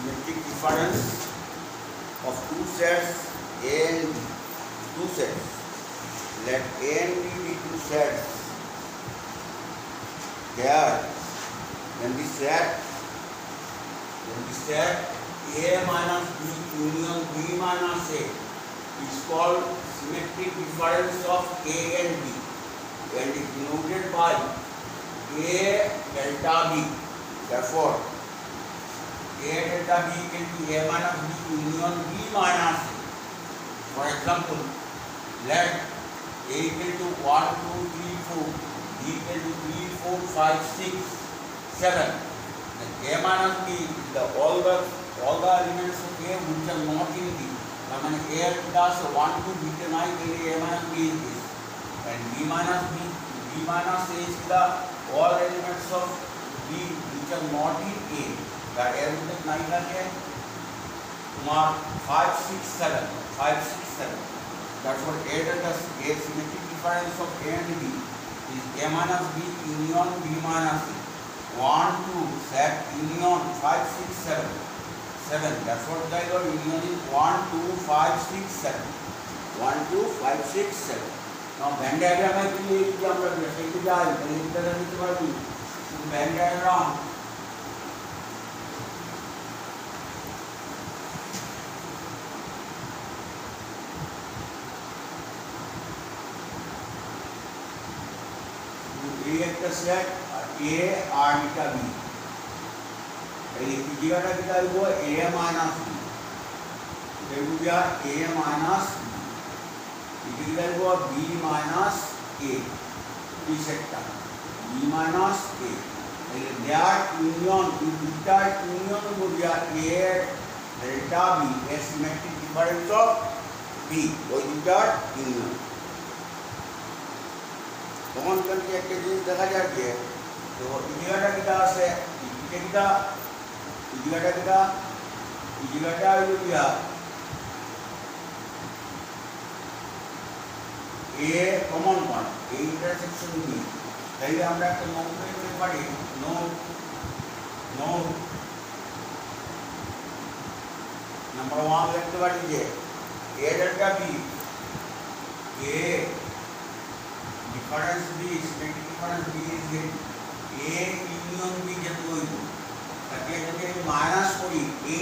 symmetric difference of two sets A and B. Two sets. Let A and B be two sets. There, when the set A minus B union B minus A is called symmetric difference of A and B, and is denoted by A delta B. Therefore, A delta B can be A minus B union B minus A. For example, let A equal to 1, 2, 3, 4, B equal to 3, 4, 5, 6, 7. Then A minus B is all the elements of A which are not in B. I mean A does 1 to B to 9, A minus B is this. And B minus A is the all elements of B which are not in A. That A with the 9 again. Mark 5, 6, 7. 5, 6, 7. That's what A does. A symmetric difference of A and B is A minus B union B minus A. 1, 2, set union 5, 6, 7. 7. That's what the union is 1, 2, 5, 6, 7. 1, 2, 5, 6, 7. Now, Venn diagram is the Venn diagram. Create the set A R beta B. If you have A minus B, there will be A minus B. If you have B minus A, this sector B minus A. Their union, beta union will be A delta B, a symmetric difference of B. Beta union. তখন কিন্তু একটা জিনিস দেখা যাচ্ছে তো ইজিগাটা কিটা আছে ইজিগাটা হইল গিয়া এ কমন পয়েন্ট এই ইন্টারসেকশন বি তাইলে আমরা একটা নোট করতে পারি নোট নাম্বার 1 লিখতে পারি যে A delta B A difference B, symmetric difference B is A union B get going. তাকে যদি মাইনাস করি A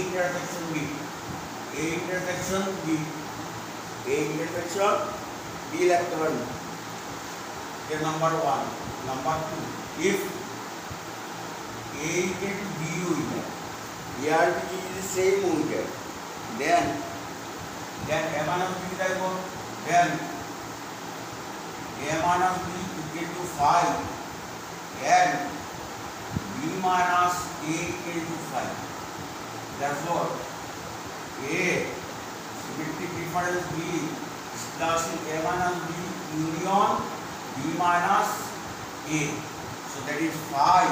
intersection B লিখতে পারি যে number 1 number 2 if A equal to B unit here which is the same unit then A minus B then A minus B equal to 5 and B minus A equal to 5. Therefore, A symmetric difference B is plus A minus B union B minus A. So that is 5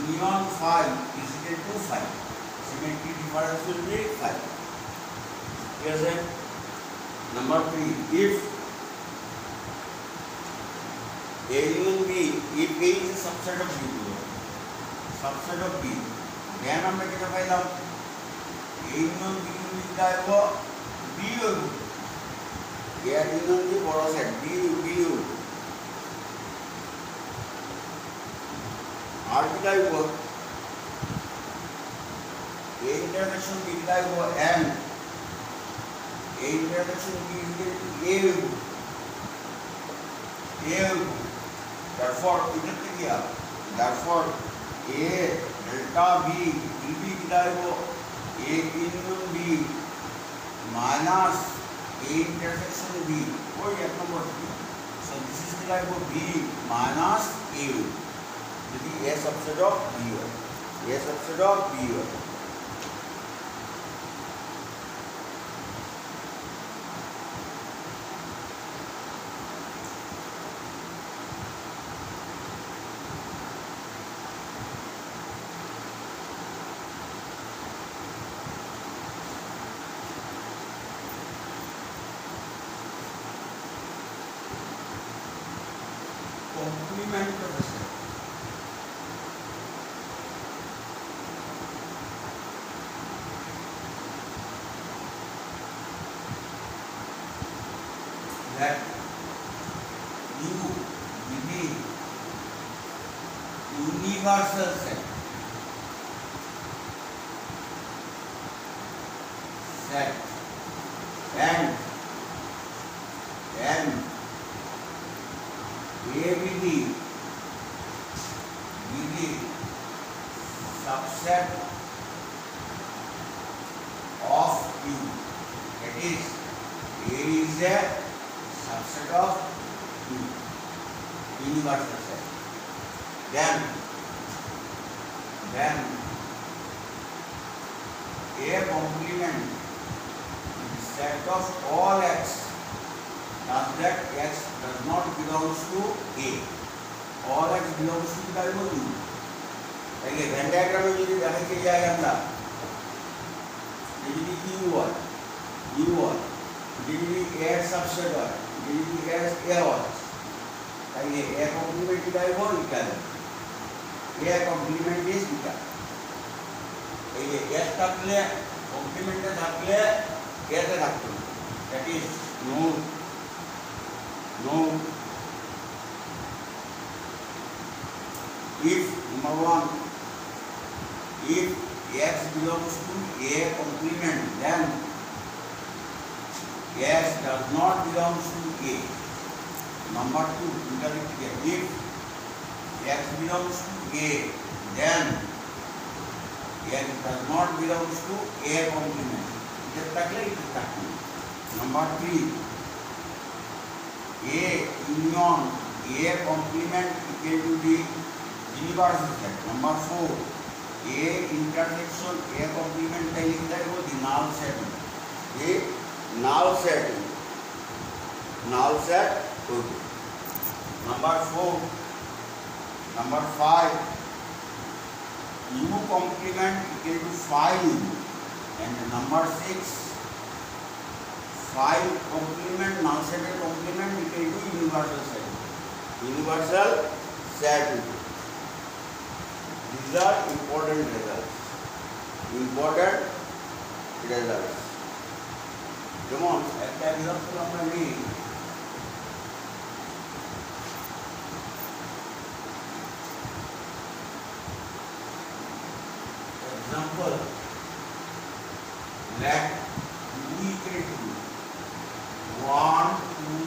union 5 is equal to 5. Symmetric difference will be 5. Yes, sir. Number 3, if A union B, if A is a subset of B, then আমরা যেটা পাইলাম A union B union দাঁড়াবো B হইব A union B বড় set B হইব আর কি দাঁড়াবো A intersection B দাঁড়াবো and A intersection B A হইব Therefore, A delta B will be A union B minus A intersection B. So this is B minus A. This is A subset of B. A subset of B. complement of the set. that U will be universal set. And A will be subset of U. That is, A is a subset of U, universal set. Then A complement is set of all x such that x does not belongs to A. All x belongs to the U. Like a Venn diagram में यदि देखे जाए हमरा, यदि U1, यदि A subset है, यदि A और, like A complement इधर वो इधर, A complement is इधर, like S तकले complement तकले A तकले, that is no. If number one, if x belongs to A complement, then x does not belong to A. Number two, if x belongs to A, then x does not belong to A complement. Number three, A union A complement equal to the universal set. Number four, A intersection A complement का लिखता है वो the null set. A null set होगी. Number five, U complement equal to 5U. And number six, 5 complement null set complement equal to universal set. These are important results. Come on, একটা example আমরা নিই. Example, let U equal to 1, 2,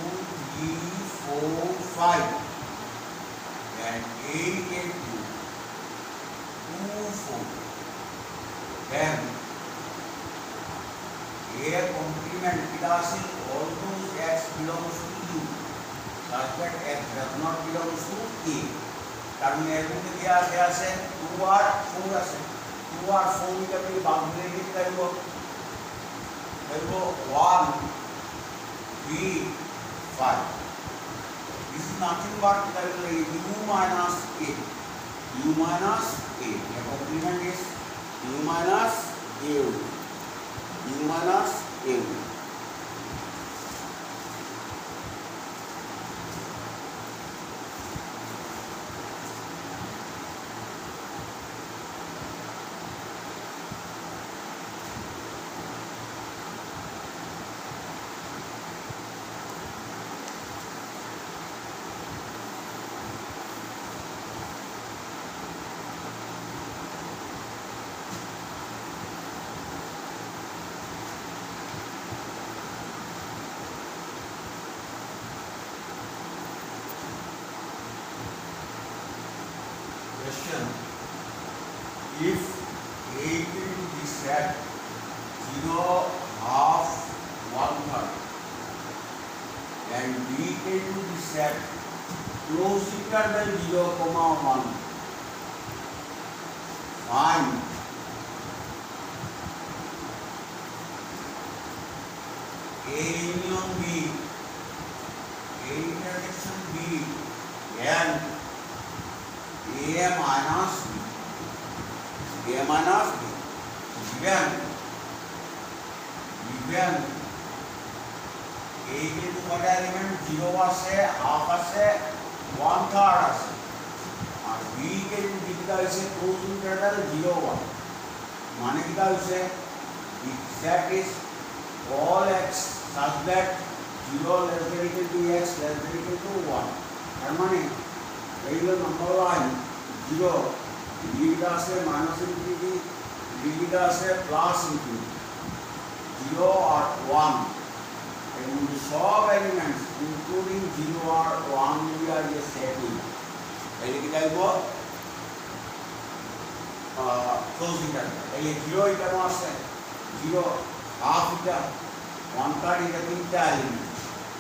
3, 4, 5 and A equal to 2, 4. Then A complement classing all those x belongs to U such that x does not belong to A. কারণ এর মধ্যে কি আছে 2 আর 4 আছে 2 আর 4 কে আমি বাউন্ডারি লিখতে পারবো 1, 3, 5. This is nothing but U minus A. U minus A. The complement is U minus A. U minus A. Question: if A equal to the set 0, half, 1/3 and B equal to the set close interval 0, 1, find A union B, A intersection B and A minus B. Given A into what element 0 আছে, half আছে, 1/3 আছে আর B কে দিকটা হইছে close interval 0, 1 মানে কিটা হইছে the set is all x such that 0 less than equal to x less than equal to 1 তার মানে এই হলো নম্বর লাইন 0 ডিগ্রিটা আছে মাইনাস ইনফিনিটি ডিগ্রিটা আছে প্লাস ইনফিনিটি 0 আর 1 এবং সব এলিমেন্টস ইনক্লুডিং 0 আর 1 we are just setting এই কি দেখব ক্লোজ ইন্টারভ্যাল এই 0 এটা আছে 0 হাফ এটা 1 third এটা তিনটা element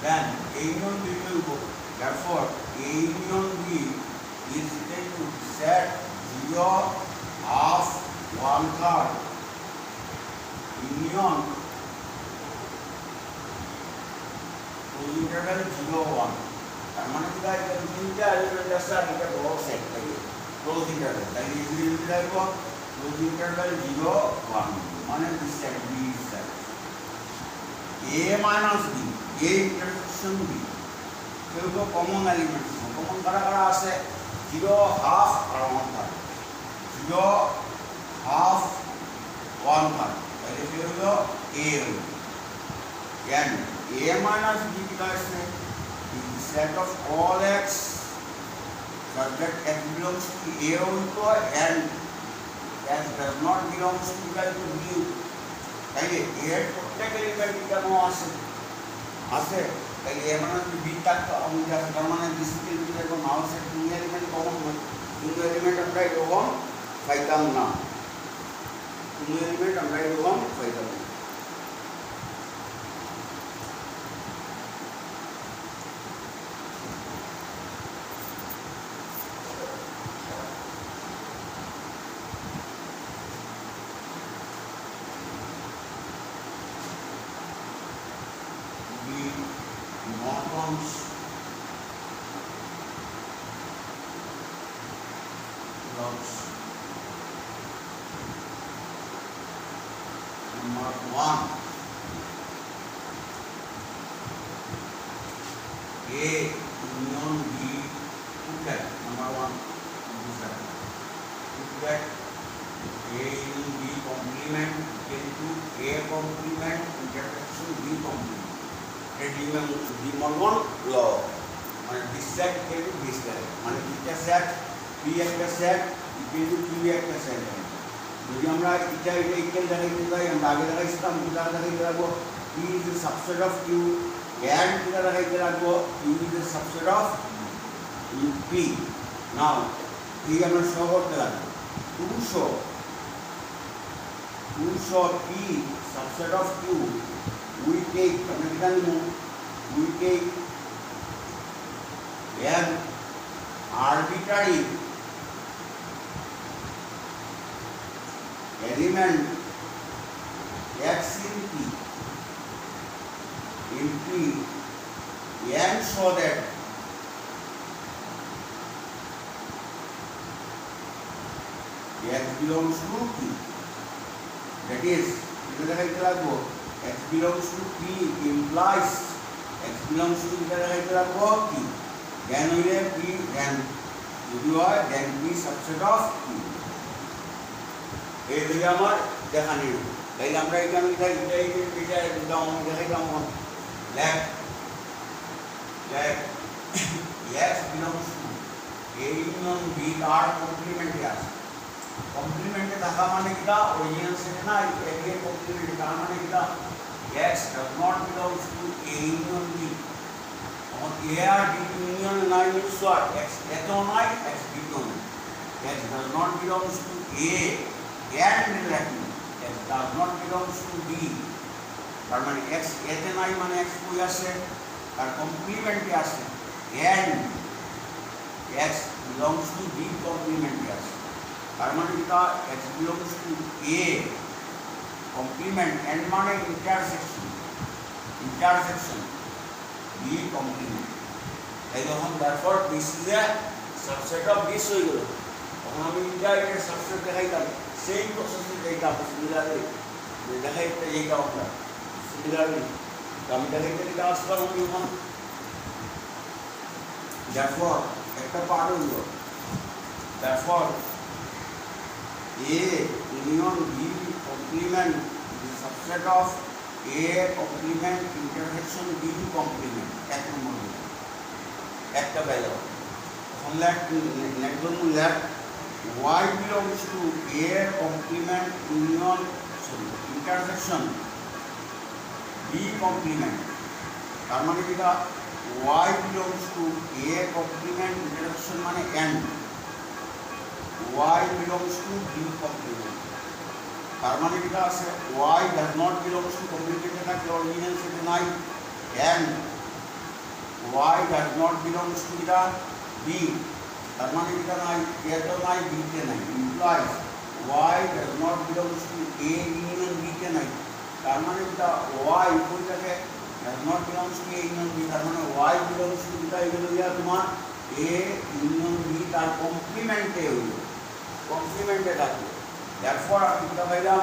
then a union b will go therefore a union b is equal to set 0 half 1 third union close interval 0 1 তার মানে কি এটা তিনটা এলিমেন্ট আছে আর এটা বড় সেট থাকে close interval তাই ইজিলি লিখে রাখবো close interval 0 1 মানে this set b is set a minus b a intersection b সেগুলো কমন এলিমেন্ট কমন কারা আছে 0 হাফ আর 1 third 0 হাফ 1 third তাহলে কি হলো a হলো and a minus b is the set of all x such that x belongs to a also and x does not belong to b তাইলে এর প্রত্যেক element কেন আছে তাই এর মানে বি থাকতো আমরা তার মানে ডিসিপ্লিন এর মাউসের দুই এলিমেন্ট কমন হয় দুই এলিমেন্ট আমরা এরকম পাইতাম না দুই এলিমেন্ট আমরা এরকম পাইতাম না Number 1 A union B put that number 1 put that A union B complement into A complement intersection B complement the Morgan law মানে this set into this set মানে একটা সেট P একটা সেট equal to Q একটা set যদি আমরা এটা equal দেখাইতে যাই আমরা আগে দেখাইছিলাম এটা দেখাইতে রাখবো P is the subset of Q and এটা দেখাইতে রাখবো Q is the subset of P now এই আমরা শো করতে রাখবো 200 P subset of Q we take আমরা কি জানি we take an arbitrary element x in P and show that x belongs to P that is এটা দেখাইতে রাখবো x belongs to P implies x belongs to এটা দেখাইতে রাখবো P then হইলে P then যদি হয় then P subset of P এই দিকে আমার দেখা নিব তাই আমরা এখানে এটা দাও দেখাইতাম লেখ x belongs to A union B তার কমপ্লিমেন্টে আছে কমপ্লিমেন্টে থাকা মানে কিটা অরিজিনাল সেট না একে কমপ্লিমেন্ট তার মানে কিটা x does not belongs to A union B और A আর B union নাই means what x এতো নাই x বিটো নাই x does not belongs to A and relative x does not belongs to B তার মানে x এতে নাই মানে x কই আছে তার কমপ্লিমেন্টে আছে and x belongs to B কমপ্লিমেন্টে আছে তার মানে এটা x belongs to A complement and মানে intersection B complement তাই যখন therefore this is a subset of this হয়ে গেল তখন আমি ইন্টারসেক্ট সাবসেট দেখাইতাম সেই প্রসেসে দেখাইতাম সিমিলারলি দেখাইতে এইটা আমরা সিমিলারলি আমি দেখাইতে এটা আসলাম আমি এখন therefore একটা পার্ট হলো therefore A union B complement the subset of A complement intersection B complement এক নম্বর একটা গেল এখন নেক্সট ধরুন late y belongs to A complement union intersection B complement তার মানে যেটা y belongs to A complement intersection মানে and y belongs to B complement তার মানে যেটা আছে y does not belongs to complemented থাকলে অরিজিনাল সেটা নাই and y does not belongs to the B তার মানে যেটা নাই এটা নাই B তে নাই implies y does not belongs to A union B তে নাই তার মানে যেটা y কোনটাকে does not belongs to A union B তার মানে y belongs to যেটা এগুলো ইয়া তোমার A union B তার কমপ্লিমেন্টে হইলো কমপ্লিমেন্টে থাকবে therefore আমি এটা বললাম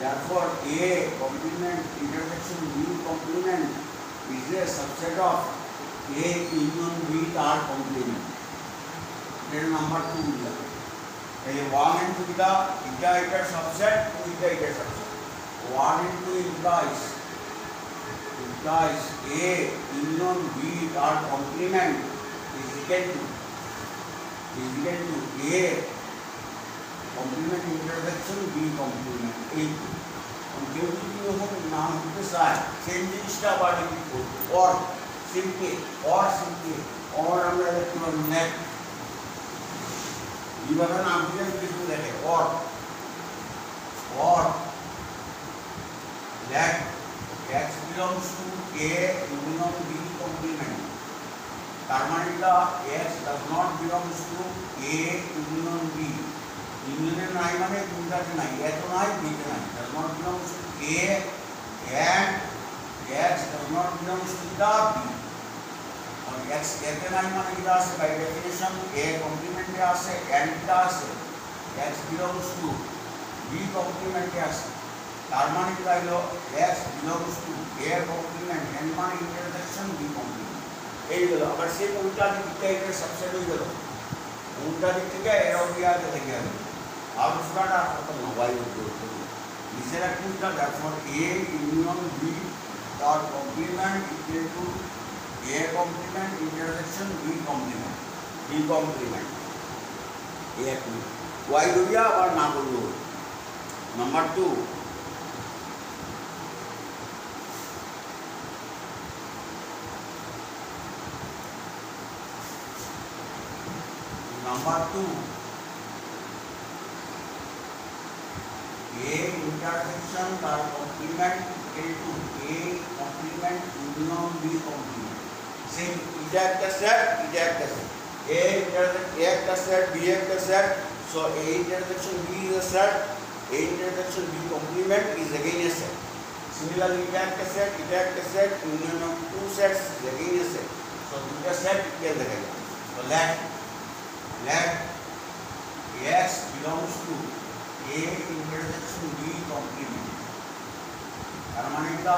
therefore A complement intersection B complement is a subset of A union B তার complement এর নাম্বার 2 দিলাম এই 1 into এটা subset 2 এটা subset 1 into implies A union B তার complement is equal to A complement intersection B complement এই কেউ যদি যখন না হতে চায় সেই জিনিসটা আবার রিপিট করবো or simply or আমরা দেখতে পাবো নেট এইভাবে নাম দিয়ে কিছু দেখে or that x belongs to A union B complement তার মানে এটা x does not belongs to A union B ইউনিয়নের নাই মানে কোনটাতে নাই এত নাই বিতে নাই does not belongs to A and x does not belongs to the B और x এতে নাই মানে কি আছে বাই ডেফিনিশন A কমপ্লিমেন্টে আছে and টা আছে x belongs to B কমপ্লিমেন্টে আছে তার মানে কি হলো x belongs to A complement and মানে ইন্টারসেকশন B কমপ্লিমেন্ট এই হলো আবার সেই উল্টা দিকটা এটা সাবসেট হয়ে গেল উল্টা দিক থেকে এরও দিয়া থেকে গেল अब उसका खत्म हुआ ये इसे रखने का therefore A union B और complement equal to A complement intersection B complement एक y हो गया और ना बोलो नंबर 2 A intersection তার complement equal to A complement union B complement same এটা একটা সেট A একটা সেট B একটা set so A intersection B is a set A intersection B complement is again a set similarly এটা একটা set union of two sets is again a set so দুটো set কে দেখা যায় so let X belongs to A intersection B complement তার মানে এটা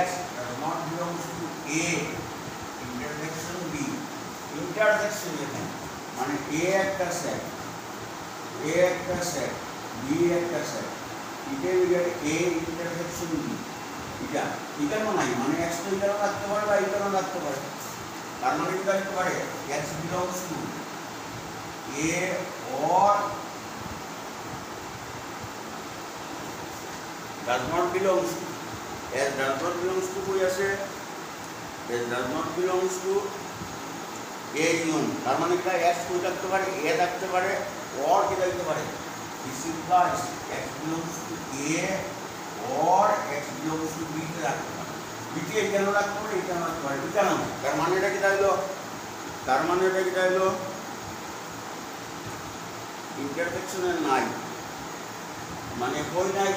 X does not belongs to A intersection B intersection এখানে মানে A একটা সেট B একটা সেট এটা হলো A intersection B এটা নাই মানে X তো এটাও রাখতে পারে বা এটাও রাখতে পারে তার মানে এটা লিখতে পারে X belongs to A or does not belongs to as does not belongs to कोई ऐसे as does not belongs to A union तार माने क्या x कोई रखते पारे A रखते पारे और क्या रखते पारे this implies x belongs to A or x belongs to B के रखते पारे B के क्या रखते पारे क्या रखते पारे क्या ना तार माने क्या किया लो intersection है नाई माने कोई नाई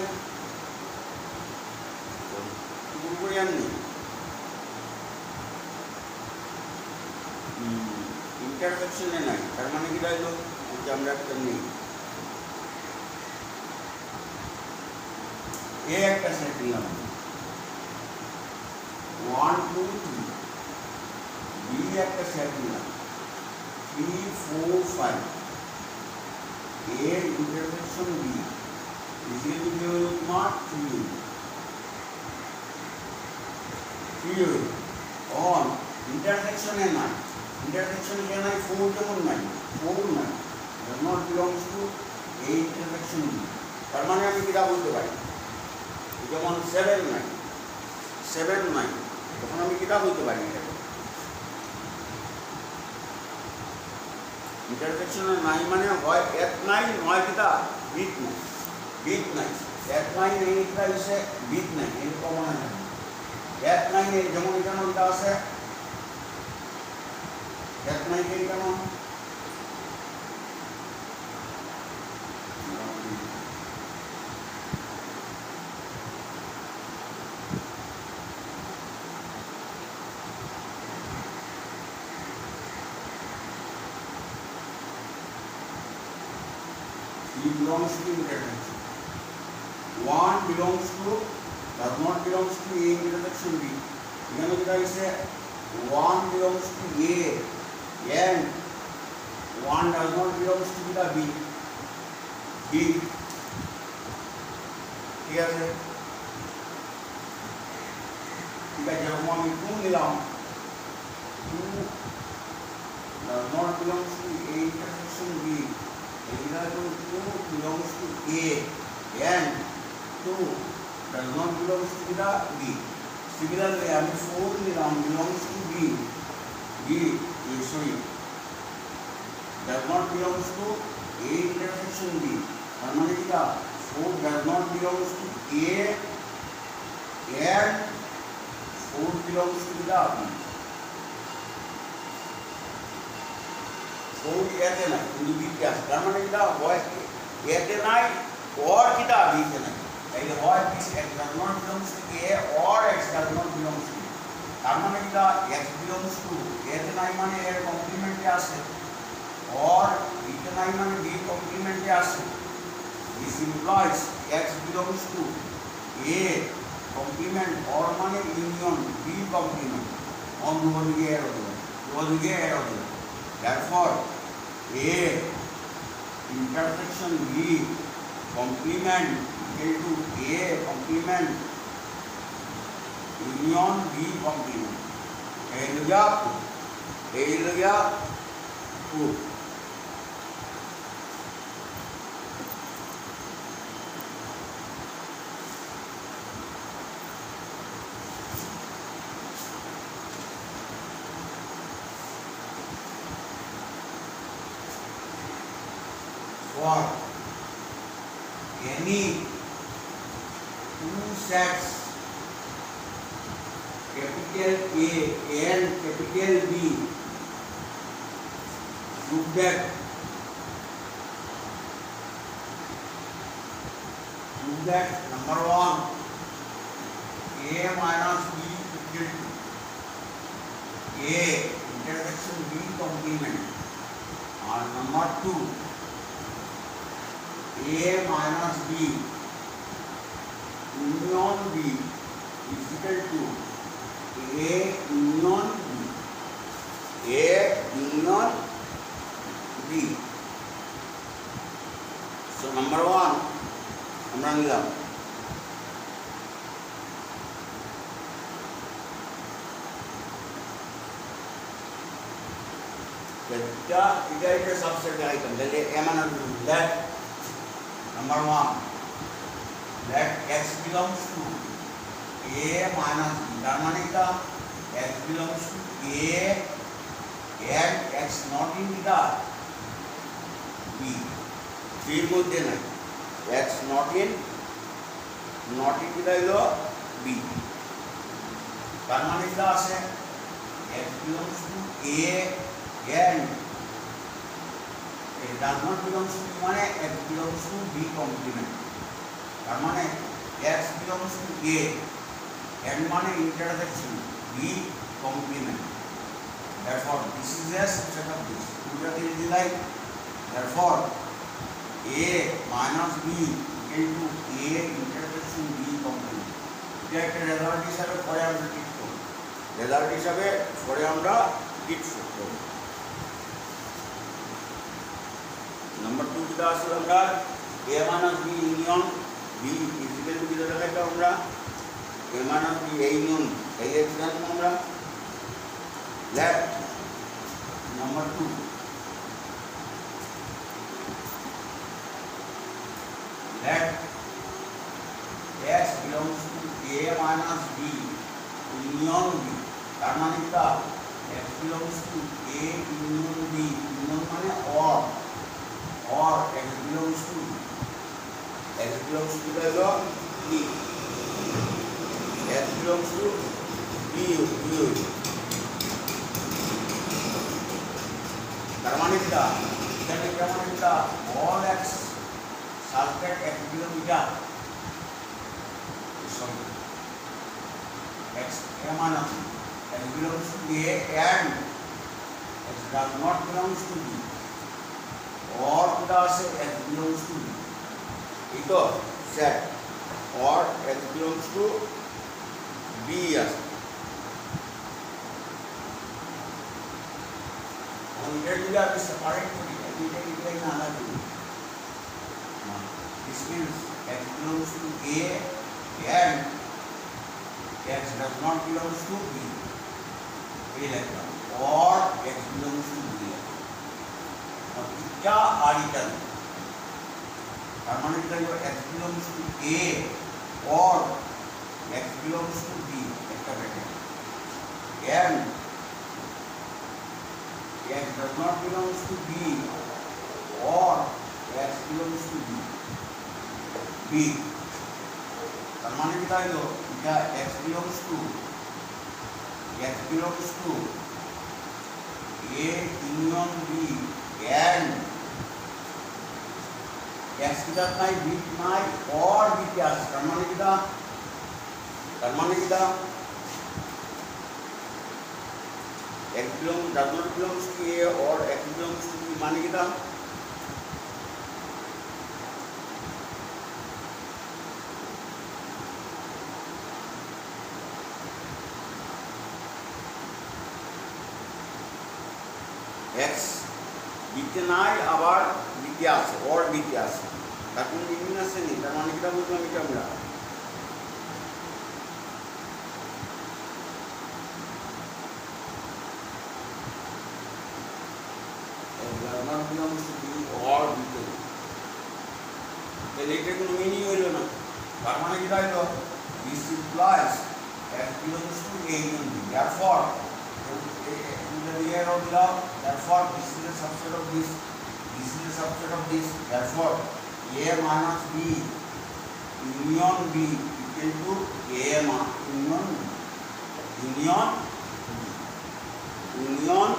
इंटरसेक्शन है नहीं तार माने কি হলো যে আমরা একটা নেই A একটা সেট নিলাম 1 2 3 B একটা সেট নিলাম 3 4 5 A intersection B is equal to not 3 কি অন ইন্টারসেকশনে নাই, ইন্টারসেকশনে কে নাই, ফোর যেমন নাই, ফোর নাই, does not belongs to a intersection B। তার মানে আমি কিটা বলতে পারি, যেমন 7 নাই, 7 নাই, তখন আমি কিটা বলতে পারি, এটাকে ইন্টারসেকশনে নাই মানে হয় এক নাই, নয় কিটা বিট নাই, বিট নাই, এক নাই নেই কিটা হইছে বিট নাই, এরকম মনে হয় এক নাই নেই, যেমন এখানে কিটা আছে এক নাই নেই কেমন he belongs to intersection, 1 belongs to, does not belongs to a intersection B। এখানে যেটা হইছে 1 belongs to A and 1 does not belongs to the B, B ঠিক আছে, ঠিক আছে, যেরকম আমি 2 নিলাম, 2 does not belongs to A intersection B, এটা তো 2 belongs to A and 2 does not belongs to the B। Similarly আমি 4 নিলাম, belongs to B, B sorry does not belongs to A intersection B, তার মানে কিটা 4 does not belongs to A and 4 belongs to the B। 4 এতে নাই কিন্তু B তে আছে, তার মানে কিটা হয় এতে নাই or কিটা B তে নাই, তাইলে হয় B does not belongs to A or X does not belongs to, তার মানে কিটা X belongs to এতে নাই মানে এর কমপ্লিমেন্টে আছে, or এতে নাই মানে B কমপ্লিমেন্টে আছে। This implies X belongs to A complement or মানে union B complement on দুদিকে এরো দিলাম, দুদিকে এরো দিলাম, therefore A intersection B complement equal to A complement union B complement, এই লইয়া proof। For any two sets capital A and capital B, prove that number 1 A minus B equal to A intersection B complement, or number 2 A minus B union B is equal to A union B, A union B। So number 1 আমরা নিলাম, এটা subset item, তাহলে এ মানে let number 1 let X belongs to A minus B, তার মানে এটা X belongs to A and X not in the B, এর মধ্যে নাই, X not in the B, তার মানে এটা আছে X belongs to A and it does not belongs to মানে X belongs to B complement, তার মানে X belongs to A and মানে intersection B complement, therefore this is a subset of this, পুরোটা দিয়ে দিলাই, therefore A minus B equal to A intersection B complement। এটা একটা result হিসাবে পরে আমরা ঠিক করব, রেজাল্ট হিসাবে পরে আমরা ঠিক করব। নাম্বার 2 যেটা আছে আমরা A minus B union B is equal to কি দেখাইতো আমরা A minus B A union এই এক্সাম্পল আমরা let number 2 let x belongs to a minus b union b তার মানে কি x belongs to a union b union মানে or x belongs to হলো b x belongs to b তার মানে কি এখানে কেমন এটা all x such that x belongs sorry x minus x belongs to a and x does not belongs to b or does x belongs to b ito set or x belongs to b আছে এটা আমি separate করি এটা না আলাদা করি this means x belongs to a and x does not belongs to b or x belongs to b क्या article तार माने এটা হলো x belongs to a or x belongs to b একটা bracket and x does not belongs to b or x belongs to b তার মানে কি হলো এটা x belongs to a union b and x की बात नहीं b नहीं और b क्या तार মানে কি x belongs does not belongs to a or x belongs to b माने কি x বিতে নাই আবার বিতে আছে or বিতে আছে তার কোনো মিনিং আছে নি তার মানে কি বুঝলাম এটা আমরা not belongs to b or বিতে তাহলে এটা কোনো মিনিং হলো না তার মানে কি হলো this implies x belongs to a union b therefore here of below therefore this is a subset of this therefore a minus b union b equal to a union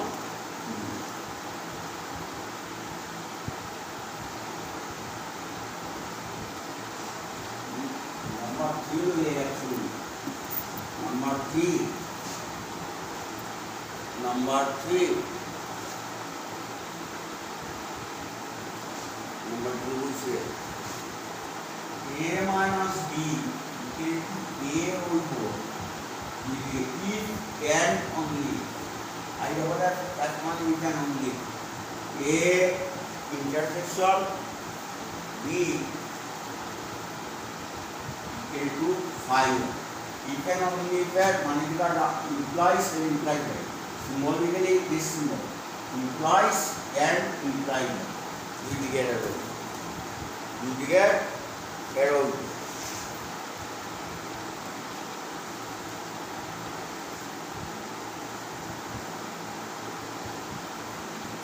number 3 actually number 3 number 2 is a minus b equal to a over if and only I know that one we can only a intersection b equal to 5 if and only that one implies and implied symbolically this symbol implies and implied you get arrow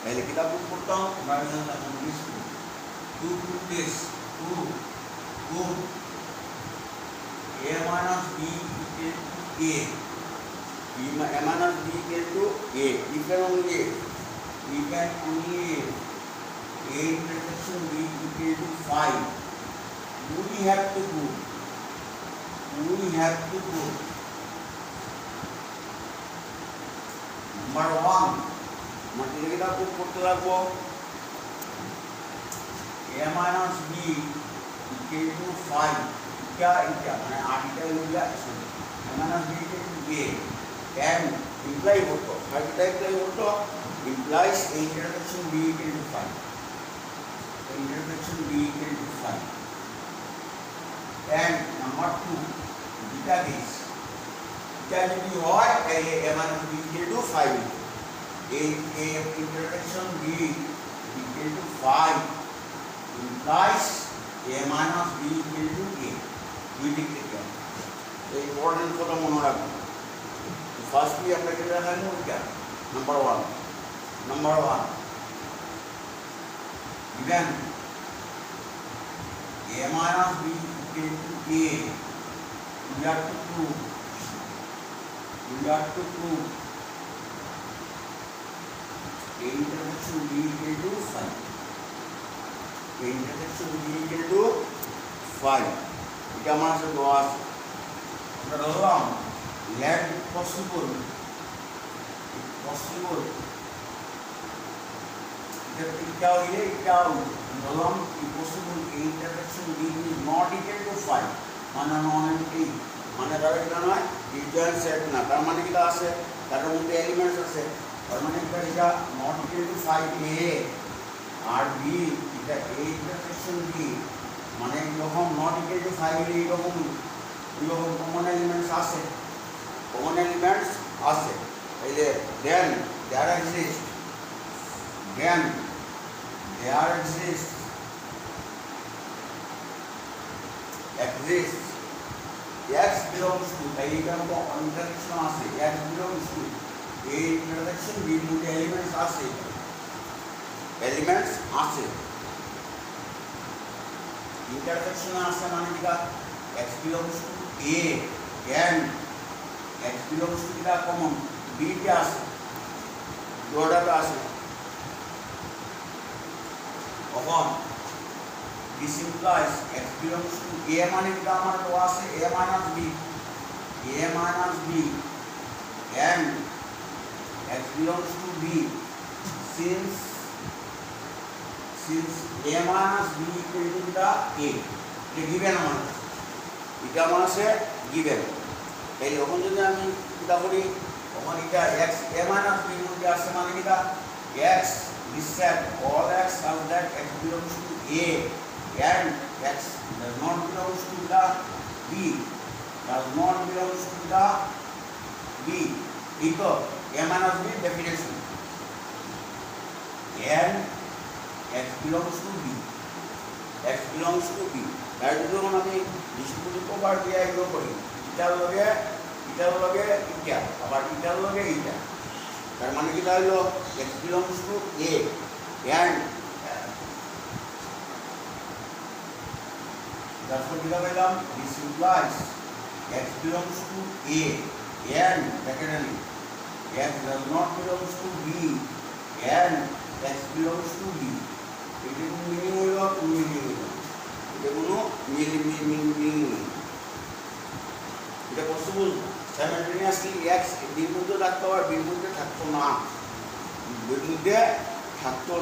पहले किताब को पढ़ता हूँ बाद में आता हूँ English में to place to a minus b equal to a minus b equal to a if and only a intersection b equal to 5 we have to go number 1 मतलब kita को पढ़ते लागो a minus b equal to 5 क्या माने article हो गया इसमें a minus b equal to a and imply होतो हर टाइप का होतो implies a intersection b equal to 5 and number 2 beta এটা যদি হয় তাহলে a minus b equal to 5 a intersection b equal to 5 implies a minus b equal to a দুই দিক থেকে এই ইম্পর্টেন্ট কথা মনে রাখবেন ফার্স্টলি আমরা যেটা জানি ওইটা number 1 given a minus b equal to a we have to prove a intersection b equal to 5 a intersection b equal to 5 এটা আমার কাছে দেওয়া আছে আমরা ধরলাম let it possible এটা হইলে এটা ধরলাম possible a intersection b is not equal to 5 মানে নন এমপ্টি মানে ধরো এটা নয় ডিসজয়েন্ট সেট না তার মানে কি আছে তার মধ্যে এলিমেন্টস আছে তার মানে এটা not equal to 5 a R b এটা a intersection b মানে যখন not equal to 5 এর এরকম কমন এলিমেন্টস আছে তাহলে then there exists x belongs to তাই এখানে তো ইন্টারসেকশন আছে x belongs to a intersection b মধ্যে এলিমেন্টস আছে intersection আছে মানে কি x belongs to a and x belongs to এটা কমন b তে আছে জোড়াটা আছে তখন this implies x belongs to a মানে কি আমার তো আছে a minus b and x belongs to b since a minus b equal to the a এটা given আমার এটা আমার আছে given তাই যখন যদি আমি এটা করি তখন এটা x a minus b মধ্যে আসছে মানে কি x this set all x such that x belongs to a and x does not belongs to the b because a minus b definition and x belongs to b তাই যখন আমি distributive property এগুলো করি এটার লগে এটা আবার এটার লগে এটা তার মানে কি হলো x belongs to a and therefore কি পেলাম this implies x belongs to a and secondly x does not belongs to b and x belongs to b এটা কোন মিনিং হলো এটা কোনো মিনিং এটা পসিবল সাইমালটেনিয়াসলি x বির মধ্যে থাকতো আর বির মধ্যে থাকতো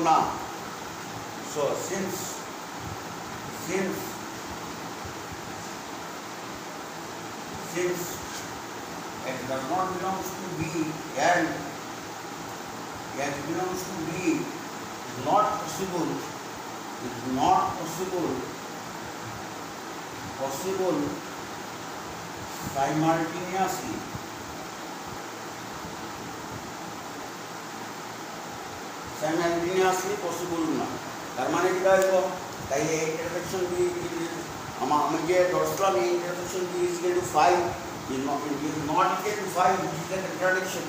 না so since x does not belongs to b and x belongs to b is not possible simultaneously possible না তার মানে কি হইলো তাই এই ইন্টারসেকশন বি আমি যে ধরলাম এই intersection B is equal to 5 is not equal to 5 which is a contradiction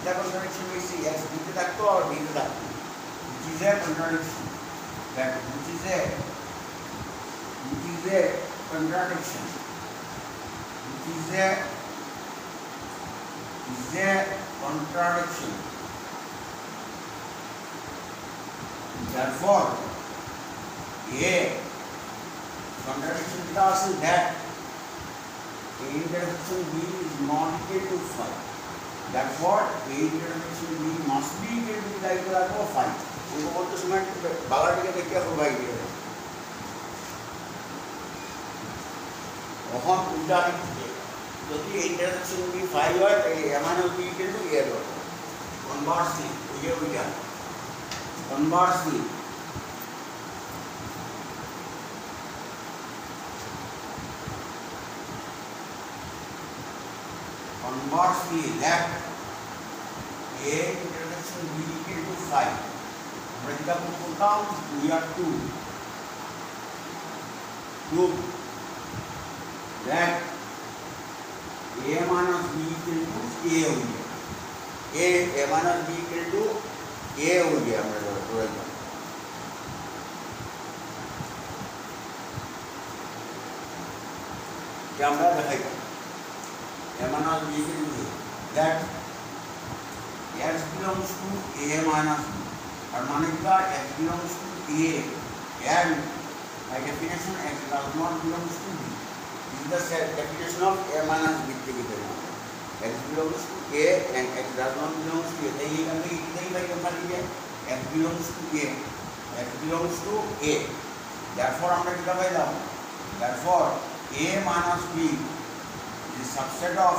the contradiction we see x b তে থাকতো আর b তে থাকতো which is a contradiction therefore a contradiction tells us that a intersection b is not equal to 5 therefore a intersection b must be equal to the equal of 5 हमको बोलते समय बालाटिका देखिए हो भाई ये वहाँ उल्टा যদি ইন্টারসেকশন বি 5 হয় তাহলে a minus b equal to a হবে conversely conversely let A intersection B equal to 5. আমরা যেটা করতাম we are to prove that A minus B equal to A हो गया A minus B equal to A हो गया আমরা ধরে নিলাম যে আমরা দেখাইলাম A minus B equal to that x belongs to A minus B और माने क्या x belongs to A and by definition x does not belongs to B. This is the definition of A minus B together. X belongs to A and x does not belongs to A. ये करने की कितनी बार करना है? X belongs to A. X belongs to A. Therefore हम क्या कहते हैं? Therefore A minus B is a subset of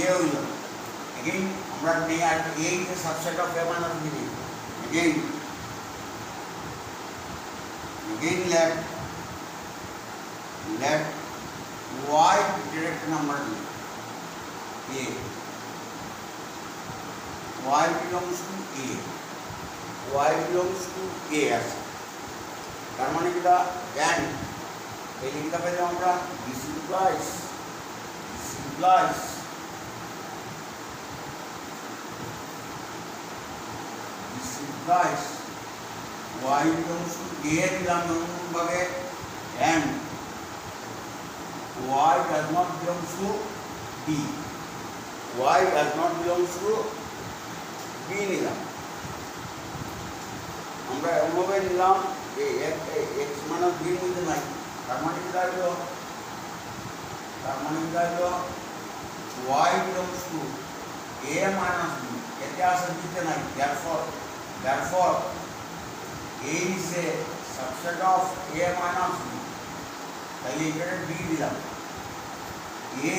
A होगा. Again हमरा नहीं आया A is a subset of A minus B. Again let y direct number be A. Y belongs to A. Y belongs to A ऐसा. तार माने कितना and ये लिखता पहले हमरा this implies y belongs to A निलाम बगे and y does not belong to B. Y does not belong to B निलाम हमरा एमोबे निलाम ये x माइनस b मुझे नहीं तारमाने क्या लो y belongs to A minus B क्या संचित नहीं therefore A is a subset of A minus B. पहले इधर B दिला. A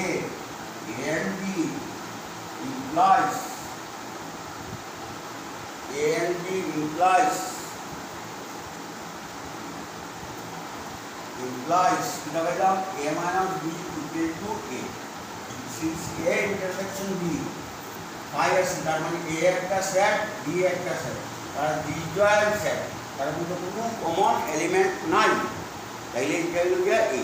and B implies कितना कहता A minus B equal to A. Since A intersection B, phi is that means A একটা set, B একটা set. আর disjoint set. তার মধ্যে কোনো কমন এলিমেন্ট নাই তাইলে এটা হলো গিয়া A